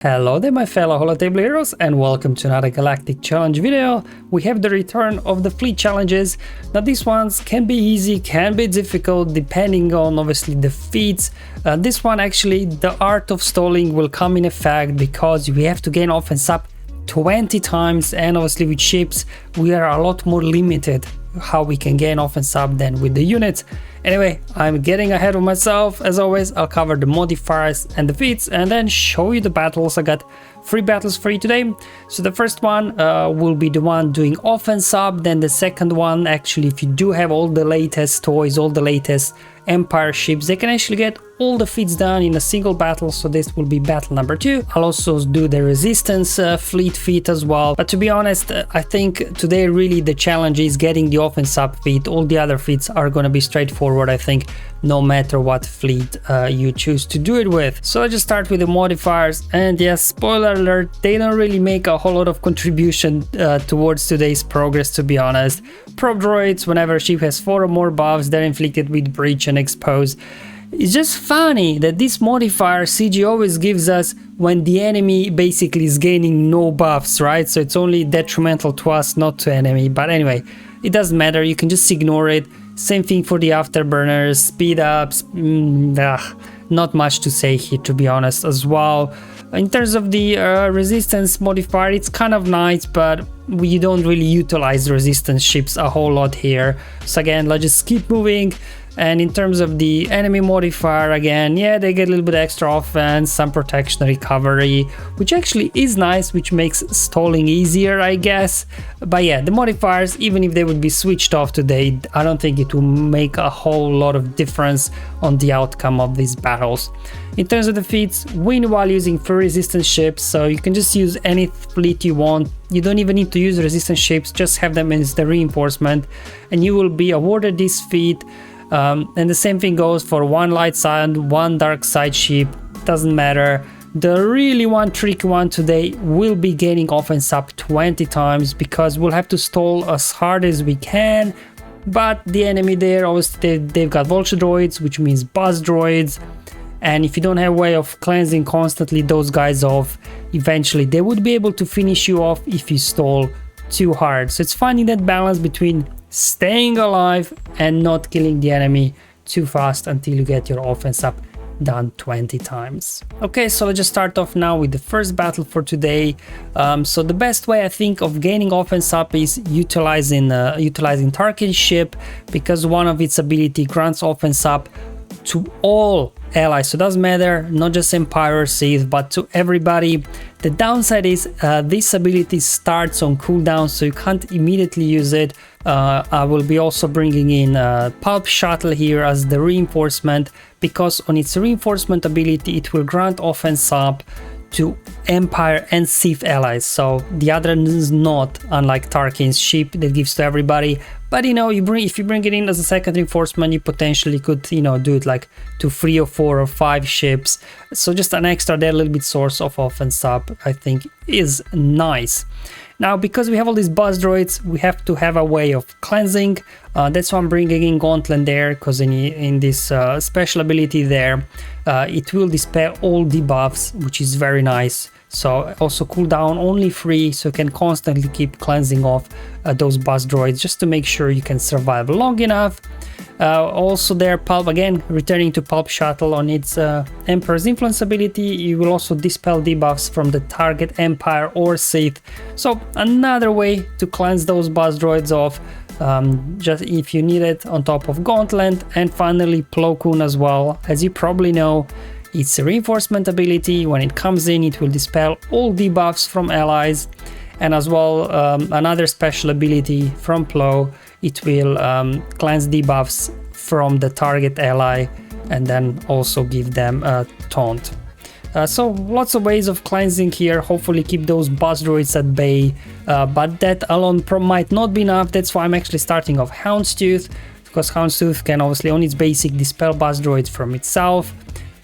Hello there my fellow holotable heroes and welcome to another galactic challenge video. We have the return of the fleet challenges. Now these ones can be easy, can be difficult depending on obviously the feats. This one actually the art of stalling will come in effect because we have to gain offense up 20 times, and obviously with ships we are a lot more limited how we can gain offense up than with the units. Anyway, I'm getting ahead of myself. As always, I'll cover the modifiers and the feats and then show you the battles. I got 3 battles for you today. So the first one will be the one doing offense up. Then the second one, actually, if you do have all the latest toys, all the latest Empire ships, they can actually get all the feats done in a single battle. So this will be battle number 2. I'll also do the Resistance fleet feat as well. But to be honest, I think today really the challenge is getting the offense up feat. All the other feats are going to be straightforward, I think, no matter what fleet you choose to do it with. So let's just start with the modifiers, and yes, spoiler alert, they don't really make a whole lot of contribution towards today's progress, to be honest. Probe droids, whenever a ship has 4 or more buffs, they're inflicted with breach and expose. It's just funny that this modifier CG always gives us when the enemy basically is gaining no buffs, right? So it's only detrimental to us, not to enemy. But anyway, it doesn't matter, you can just ignore it. Same thing for the afterburners, speed ups, not much to say here, to be honest, as well. In terms of the resistance modifier, it's kind of nice, but we don't really utilize the resistance ships a whole lot here. So again, let's just keep moving. And in terms of the enemy modifier, again, yeah, they get a little bit extra offense, some protection, recovery, which actually is nice, which makes stalling easier, I guess. But yeah, the modifiers, even if they would be switched off today, I don't think it will make a whole lot of difference on the outcome of these battles. In terms of the feats, win while using free resistance ships, so you can just use any fleet you want. You don't even need to use resistance ships, just have them as the reinforcement, and you will be awarded this feat. And the same thing goes for 1 light side, 1 dark side ship, doesn't matter. The really one tricky one today will be gaining offense up 20 times because we'll have to stall as hard as we can. But the enemy there, obviously they've got vulture droids, which means buzz droids. And if you don't have a way of cleansing constantly those guys off, eventually they would be able to finish you off if you stall too hard. So it's finding that balance between staying alive and not killing the enemy too fast until you get your offense up done 20 times. Okay, so let's just start off now with the first battle for today. So the best way I think of gaining offense up is utilizing Tarkin's ship, because one of its ability grants offense up to all allies, so it doesn't matter, not just Empire or Sith, but to everybody. The downside is this ability starts on cooldown, so you can't immediately use it. I will be also bringing in Pulp Shuttle here as the reinforcement, because on its reinforcement ability it will grant offense up to Empire and Sith allies, so the other is not, unlike Tarkin's ship that gives to everybody. But you know, if you bring it in as a second reinforcement, you potentially could, you know, do it like to 3 or 4 or 5 ships. So just an extra there, a little bit source of offense up, I think is nice. Now, because we have all these buzz droids, we have to have a way of cleansing. That's why I'm bringing in Gauntlet there, because in this special ability there, it will dispel all debuffs, which is very nice. So also cooldown only 3, so you can constantly keep cleansing off those buzz droids just to make sure you can survive long enough. Also there, Pulp, again, returning to Pulp Shuttle on its Emperor's Influence ability, you will also dispel debuffs from the target Empire or Sith. So another way to cleanse those buzz droids off, just if you need it, on top of Gauntlet. And finally Plo Koon as well. As you probably know, its reinforcement ability, when it comes in, it will dispel all debuffs from allies. And as well, another special ability from Plo, it will cleanse debuffs from the target ally and then also give them a taunt. So lots of ways of cleansing here, hopefully keep those buzz droids at bay, but that alone might not be enough. That's why I'm actually starting off Houndstooth, because Houndstooth can obviously on its basic dispel buzz droids from itself.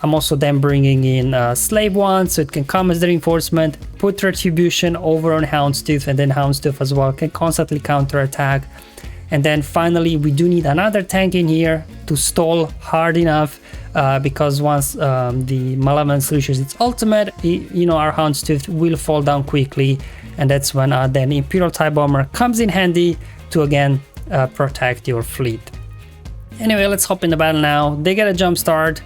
I'm also then bringing in Slave One, so it can come as the reinforcement, put Retribution over on Houndstooth, and then Houndstooth as well can constantly counterattack. And then finally we do need another tank in here to stall hard enough, because once the Malevolent solutions its ultimate, you know, our Houndstooth will fall down quickly, and that's when then Imperial TIE Bomber comes in handy to again protect your fleet. Anyway, let's hop in the battle now. They get a jump start,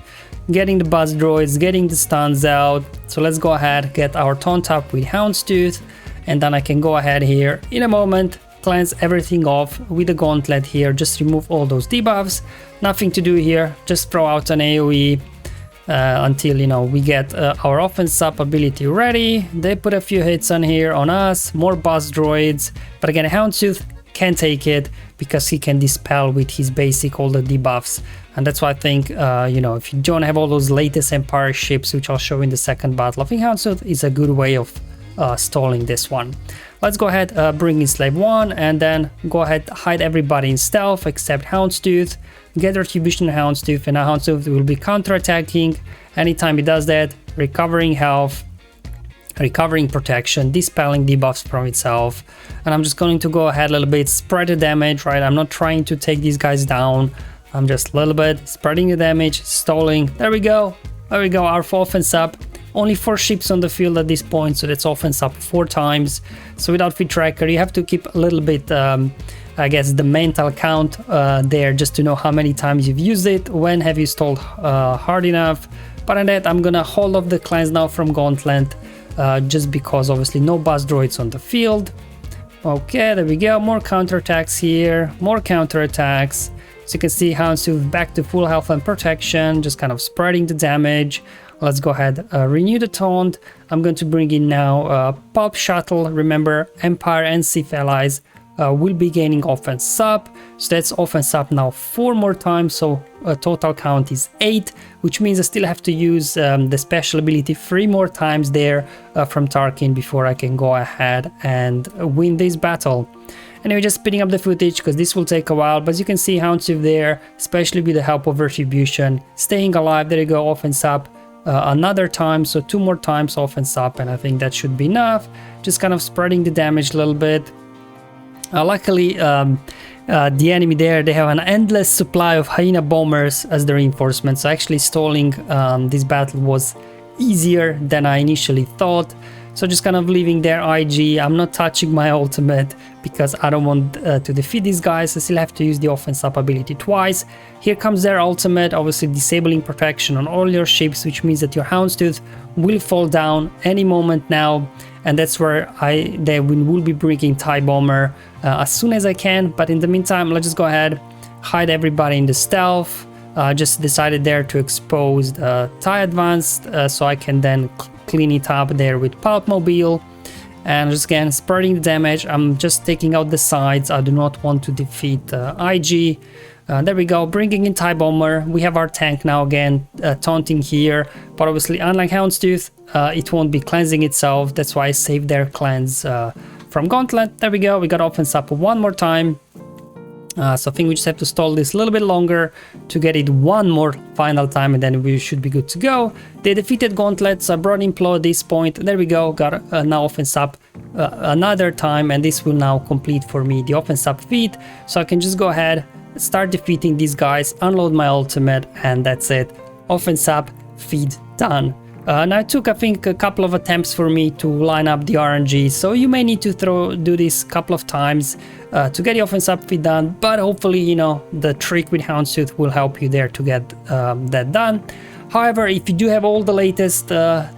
getting the buzz droids, getting the stuns out. So let's go ahead, get our taunt up with Houndstooth, and then I can go ahead here in a moment, cleanse everything off with the gauntlet here, just remove all those debuffs. Nothing to do here, just throw out an AoE until, you know, we get our offense up ability ready. They put a few hits on here on us, more buzz droids, but again Houndstooth can take it because he can dispel with his basic all the debuffs, and that's why I think you know, if you don't have all those latest Empire ships, which I'll show in the second battle, I think Houndstooth is a good way of stalling this one. Let's go ahead, bring in Slave 1, and then go ahead, hide everybody in stealth except Houndstooth, get Retribution Houndstooth, and now Houndstooth will be counter-attacking. Anytime he does that, recovering health, recovering protection, dispelling debuffs from itself. And I'm just going to go ahead a little bit, spread the damage, right? I'm not trying to take these guys down, I'm just a little bit spreading the damage, stalling. There we go, there we go, our offense up. Only 4 ships on the field at this point, so that's offense up 4 times. So without feat tracker, you have to keep a little bit, I guess, the mental count there, just to know how many times you've used it, when have you stalled hard enough. But on that, I'm gonna hold off the cleanse now from Gauntlet, just because obviously no buzz droids on the field. Okay, there we go, more counterattacks here, more counterattacks. So you can see Houndstooth back to full health and protection, just kind of spreading the damage. Let's go ahead, renew the taunt. I'm going to bring in now Pulp Shuttle. Remember, Empire and Sith allies will be gaining offense up. So that's offense up now 4 more times, so total count is 8, which means I still have to use the special ability 3 more times there from Tarkin before I can go ahead and win this battle. Anyway, just speeding up the footage because this will take a while, but as you can see Houndstooth there, especially with the help of Retribution, staying alive. There you go, offense up another time, so 2 more times offense up, and I think that should be enough. Just kind of spreading the damage a little bit. Luckily, the enemy there, they have an endless supply of Hyena bombers as the reinforcement, so actually stalling this battle was easier than I initially thought. So just kind of leaving their IG. I'm not touching my ultimate because I don't want to defeat these guys. I still have to use the offense up ability twice. Here comes their ultimate, obviously disabling protection on all your ships, which means that your Houndstooth will fall down any moment now. And that's where they will be bringing TIE Bomber as soon as I can. But in the meantime, let's just go ahead, hide everybody in the stealth. Just decided there to expose TIE Advanced so I can then clean it up there with Pulp Mobile. And just again spreading the damage. I'm just taking out the sides. I do not want to defeat IG. There we go, bringing in TIE Bomber. We have our tank now again, taunting here, but obviously unlike Houndstooth, it won't be cleansing itself. That's why I saved their cleanse from Gauntlet. There we go, we got offense up 1 more time. So I think we just have to stall this a little bit longer to get it 1 more final time, and then we should be good to go. They defeated Gauntlet, so I brought in Plo at this point. There we go, got now offense up another time, and this will now complete for me the offense up feat. So I can just go ahead, start defeating these guys, unload my ultimate, and that's it. Offense up, feat done. Now it took, I think, a couple of attempts for me to line up the RNG, so you may need to do this a couple of times to get the offense up feat done, but hopefully, you know, the trick with Houndstooth will help you there to get that done. However, if you do have all the latest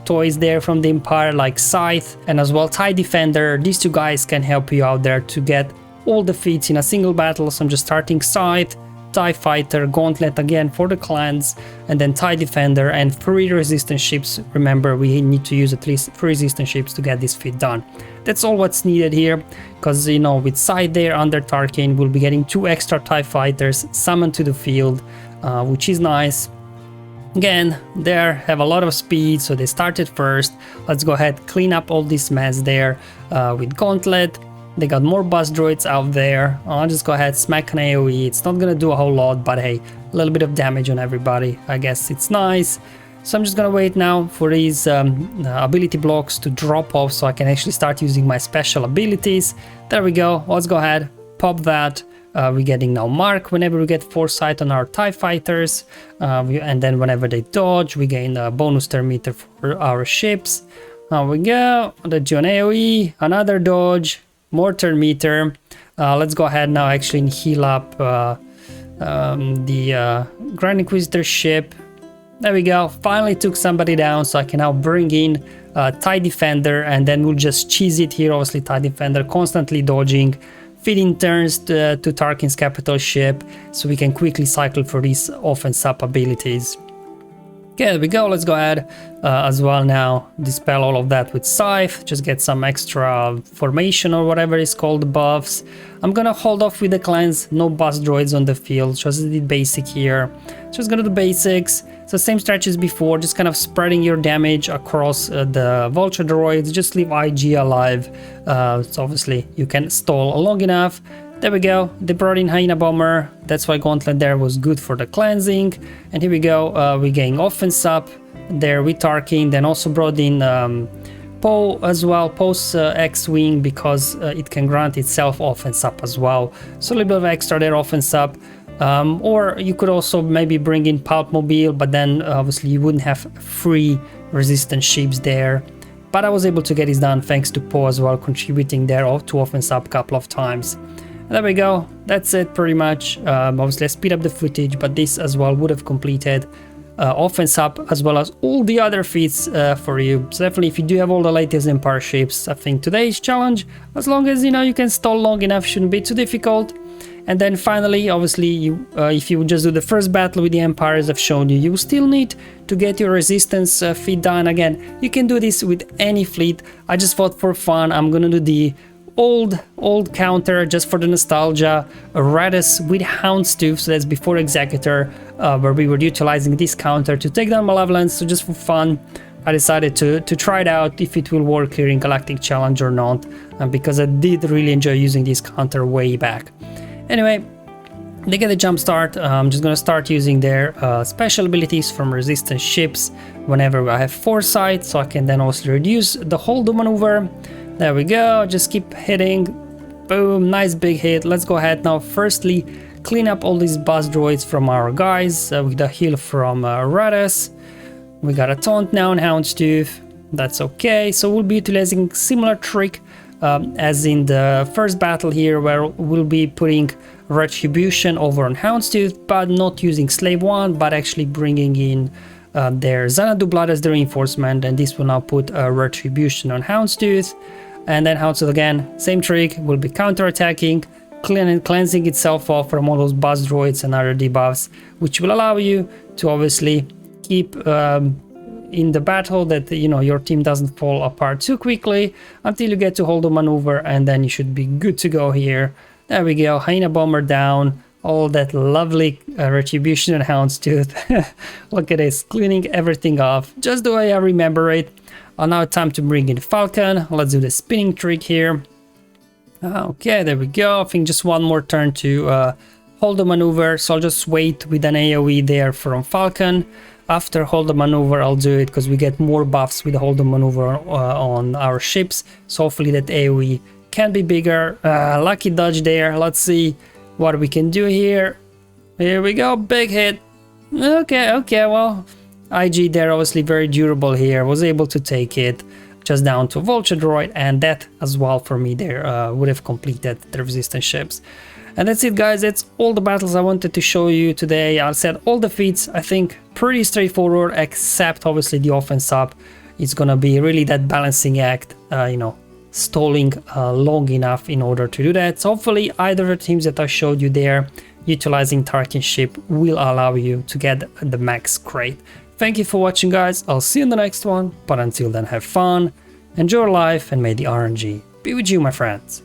toys there from the Empire, like Scythe and as well TIE Defender, these 2 guys can help you out there to get all the feats in a single battle. So I'm just starting Scythe, TIE Fighter, Gauntlet again for the clans, and then TIE Defender and 3 resistance ships. Remember, we need to use at least 3 resistance ships to get this feat done. That's all what's needed here, because, you know, with Scythe there under Tarkin, we'll be getting 2 extra TIE Fighters summoned to the field, which is nice. Again, they have a lot of speed, so they started first. Let's go ahead, clean up all this mess there with Gauntlet. They got more buzz droids out there. I'll just go ahead, smack an AoE. It's not gonna do a whole lot, but hey, a little bit of damage on everybody. I guess it's nice. So I'm just gonna wait now for these ability blocks to drop off so I can actually start using my special abilities. There we go. Let's go ahead, pop that, We're getting now Mark whenever we get foresight on our TIE fighters, and then whenever they dodge, we gain a bonus turn meter for our ships. There we go, the John AoE, another dodge, more turn meter. Let's go ahead now actually and heal up the Grand Inquisitor ship. There we go, finally took somebody down, so I can now bring in TIE Defender, and then we'll just cheese it here. Obviously TIE Defender constantly dodging, feeding turns to Tarkin's capital ship, so we can quickly cycle for these offense up abilities. Okay, there we go. Let's go ahead as well now, dispel all of that with Scythe, just get some extra formation or whatever is called buffs. I'm gonna hold off with the cleanse, no boss droids on the field, just did basic here. Just gonna do basics, so same stretch as before, just kind of spreading your damage across the vulture droids, just leave IG alive, so obviously you can stall long enough. There we go, they brought in Hyena Bomber, that's why Gauntlet there was good for the cleansing. And here we go, we gain offense up there with Tarkin, then also brought in Poe as well, Poe's X-Wing, because it can grant itself offense up as well. So a little bit of extra there, offense up. Or you could also maybe bring in Pulpmobile, but then obviously you wouldn't have free resistance ships there. But I was able to get this done thanks to Poe as well, contributing there to offense up a couple of times. There we go, that's it pretty much. Obviously I speed up the footage, but this as well would have completed offense up as well as all the other feats for you. So definitely if you do have all the latest Empire ships, I think today's challenge, as long as you can stall long enough, shouldn't be too difficult. And then finally, obviously, if you just do the first battle with the Empire as I've shown you, you still need to get your resistance feat done. Again, you can do this with any fleet. I just thought for fun, I'm gonna do the old counter just for the nostalgia, a Raddus with Houndstooth, so that's before Executor, where we were utilizing this counter to take down Malevolence. So just for fun, I decided to try it out if it will work here in Galactic Challenge or not, because I did really enjoy using this counter way back. Anyway, they get a jump start. I'm just gonna start using their special abilities from resistance ships whenever I have foresight, so I can then also reduce the hold maneuver. There we go, just keep hitting. Boom, nice big hit. Let's go ahead now. Firstly, clean up all these boss droids from our guys with the heal from Raddus. We got a taunt now on Houndstooth. That's okay. So we'll be utilizing similar trick as in the first battle here, where we'll be putting Retribution over on Houndstooth, but not using Slave 1, but actually bringing in their Xanadu Blood as the reinforcement, and this will now put Retribution on Houndstooth. And then Houndstooth again, same trick, will be counter-attacking, cleansing itself off from all those boss droids and other debuffs, which will allow you to obviously keep in the battle that your team doesn't fall apart too quickly until you get to hold a maneuver, and then you should be good to go here. There we go, Hyena Bomber down, all that lovely Retribution and Houndstooth. Look at this, cleaning everything off just the way I remember it. Now time to bring in Falcon. Let's do the spinning trick here. Okay, there we go. I think just one more turn to hold the maneuver, so I'll just wait with an AoE there from Falcon. After hold the maneuver, I'll do it because we get more buffs with the hold the maneuver on our ships, so hopefully that AoE can be bigger. Lucky dodge there. Let's see what we can do here. Here we go, big hit. Okay, well, IG there obviously very durable here, was able to take it just down to Vulture Droid, and that as well for me there would have completed the resistance ships. And that's it guys, that's all the battles I wanted to show you today. I said all the feats, I think pretty straightforward, except obviously the offense up. It's gonna be really that balancing act, stalling long enough in order to do that. So hopefully either of the teams that I showed you there, utilizing Tarkin ship, will allow you to get the max crate. Thank you for watching guys, I'll see you in the next one, but until then have fun, enjoy your life, and may the RNG be with you my friends.